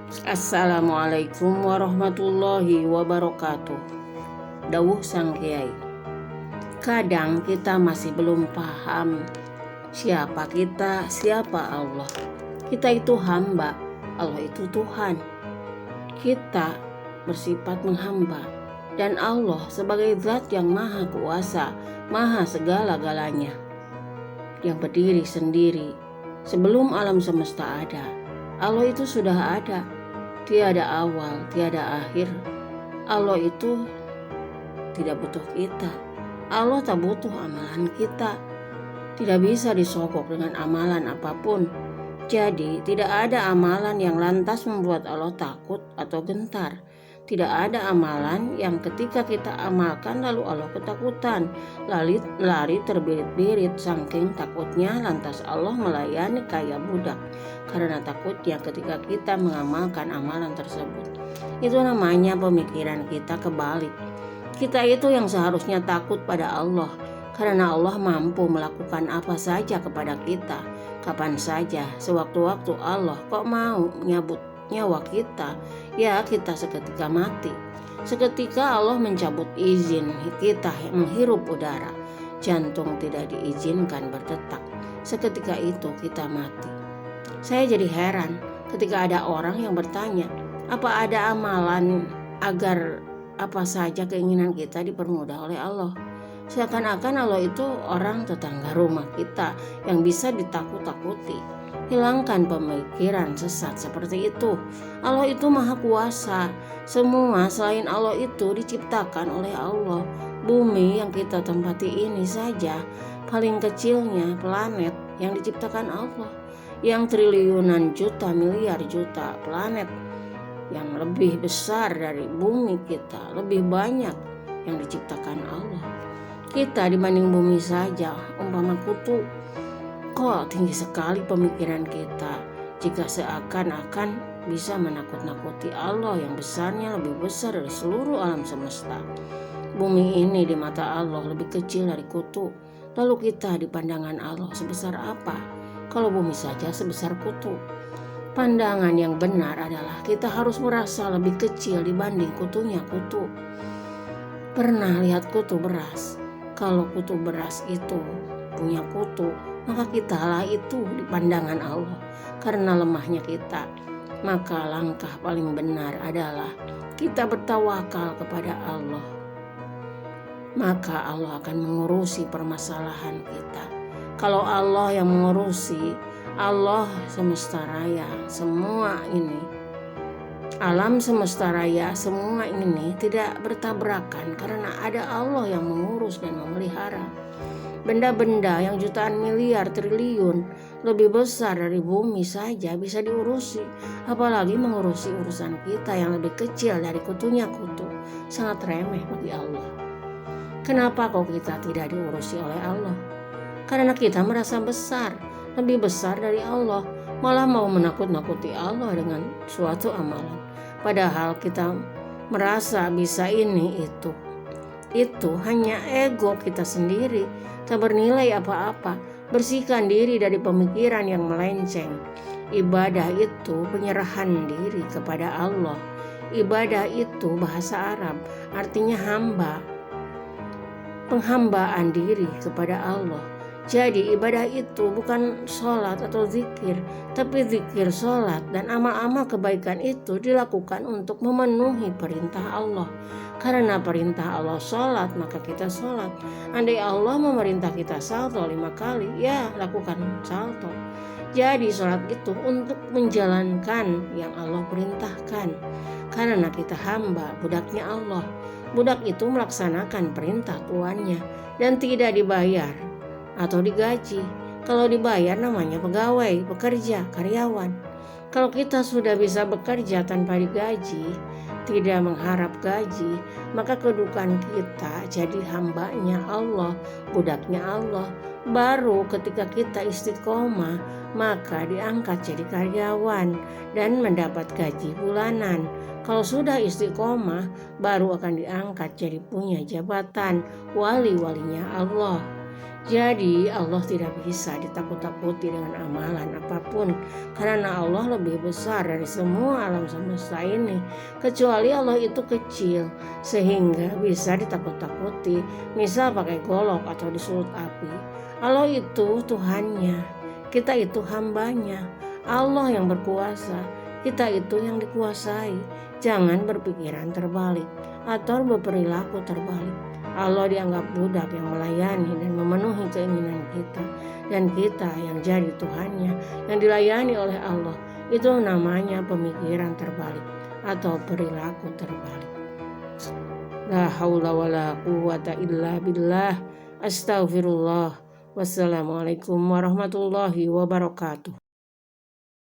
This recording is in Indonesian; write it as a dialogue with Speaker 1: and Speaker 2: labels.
Speaker 1: Assalamualaikum warahmatullahi wabarakatuh. Dawuh Sang Kiai. Kadang kita masih belum paham siapa kita, siapa Allah. Kita itu hamba, Allah itu Tuhan. Kita bersifat menghamba, dan Allah sebagai zat yang maha kuasa, maha segala-galanya, yang berdiri sendiri sebelum alam semesta ada. Allah itu sudah ada, tiada awal, tiada akhir. Allah itu tidak butuh kita. Allah tak butuh amalan kita. Tidak bisa disogok dengan amalan apapun. Jadi tidak ada amalan yang lantas membuat Allah takut atau gentar. Tidak ada amalan yang ketika kita amalkan lalu Allah ketakutan, lari terbirit-birit saking takutnya lantas Allah melayani kayak budak karena takutnya ketika kita mengamalkan amalan tersebut. Itu namanya pemikiran kita kebalik. Kita itu yang seharusnya takut pada Allah karena Allah mampu melakukan apa saja kepada kita, kapan saja, sewaktu-waktu. Allah kok mau nyabut nyawa kita, ya kita seketika mati. Seketika Allah mencabut izin kita menghirup udara, jantung tidak diizinkan berdetak. Seketika itu kita mati. Saya jadi heran ketika ada orang yang bertanya, apa ada amalan agar apa saja keinginan kita dipermudah oleh Allah? Seakan-akan Allah itu orang tetangga rumah kita yang bisa ditakut-takuti. Hilangkan pemikiran sesat seperti itu. Allah itu maha kuasa. Semua selain Allah itu diciptakan oleh Allah. Bumi yang kita tempati ini saja paling kecilnya planet yang diciptakan Allah. Yang triliunan juta miliar juta planet yang lebih besar dari bumi kita, lebih banyak yang diciptakan Allah. Kita dibanding bumi saja umpama kutu. Kok tinggi sekali pemikiran kita jika seakan-akan bisa menakut-nakuti Allah yang besarnya lebih besar dari seluruh alam semesta. Bumi ini di mata Allah lebih kecil dari kutu. Lalu kita di pandangan Allah sebesar apa kalau bumi saja sebesar kutu? Pandangan yang benar adalah kita harus merasa lebih kecil dibanding kutunya kutu. Pernah lihat kutu beras? Kalau kutu beras itu punya kutu, maka kitalah itu di pandangan Allah. Karena lemahnya kita, maka langkah paling benar adalah kita bertawakal kepada Allah. Maka Allah akan mengurusi permasalahan kita. Kalau Allah yang mengurusi, Allah semesta raya, semua ini, alam semesta raya, semua ini tidak bertabrakan karena ada Allah yang mengurus dan memelihara. Benda-benda yang jutaan miliar triliun lebih besar dari bumi saja bisa diurusi, apalagi mengurusi urusan kita yang lebih kecil dari kutunya kutu. Sangat remeh bagi Allah. Kenapa kok kita tidak diurusi oleh Allah? Karena kita merasa besar, lebih besar dari Allah, malah mau menakut-nakuti Allah dengan suatu amalan. Padahal kita merasa bisa ini itu. Itu hanya ego kita sendiri, tak bernilai apa-apa. Bersihkan diri dari pemikiran yang melenceng. Ibadah itu penyerahan diri kepada Allah. Ibadah itu bahasa Arab, artinya hamba. Penghambaan diri kepada Allah. Jadi ibadah itu bukan sholat atau zikir, tapi zikir, sholat, dan amal-amal kebaikan itu dilakukan untuk memenuhi perintah Allah. Karena perintah Allah sholat, maka kita sholat. Andai Allah memerintah kita salto 5 kali, ya lakukan salto. Jadi sholat itu untuk menjalankan yang Allah perintahkan. Karena kita hamba, budaknya Allah. Budak itu melaksanakan perintah tuannya dan tidak dibayar atau digaji. Kalau dibayar namanya pegawai, pekerja, karyawan. Kalau kita sudah bisa bekerja tanpa digaji, tidak mengharap gaji, maka kedudukan kita jadi hambanya Allah, budaknya Allah. Baru ketika kita istiqomah, maka diangkat jadi karyawan dan mendapat gaji bulanan. Kalau sudah istiqomah, baru akan diangkat jadi punya jabatan wali-walinya Allah. Jadi Allah tidak bisa ditakut-takuti dengan amalan apapun, karena Allah lebih besar dari semua alam semesta ini. Kecuali Allah itu kecil sehingga bisa ditakut-takuti, misal pakai golok atau disulut api. Allah itu Tuhannya, kita itu hambanya. Allah yang berkuasa, kita itu yang dikuasai. Jangan berpikiran terbalik atau berperilaku terbalik. Allah dianggap budak yang melayani dan memenuhi keinginan kita, dan kita yang jadi Tuhannya yang dilayani oleh Allah. Itu namanya pemikiran terbalik atau perilaku terbalik. La haula wala quwwata illa billah. Astaghfirullah. Wassalamualaikum warahmatullahi wabarakatuh.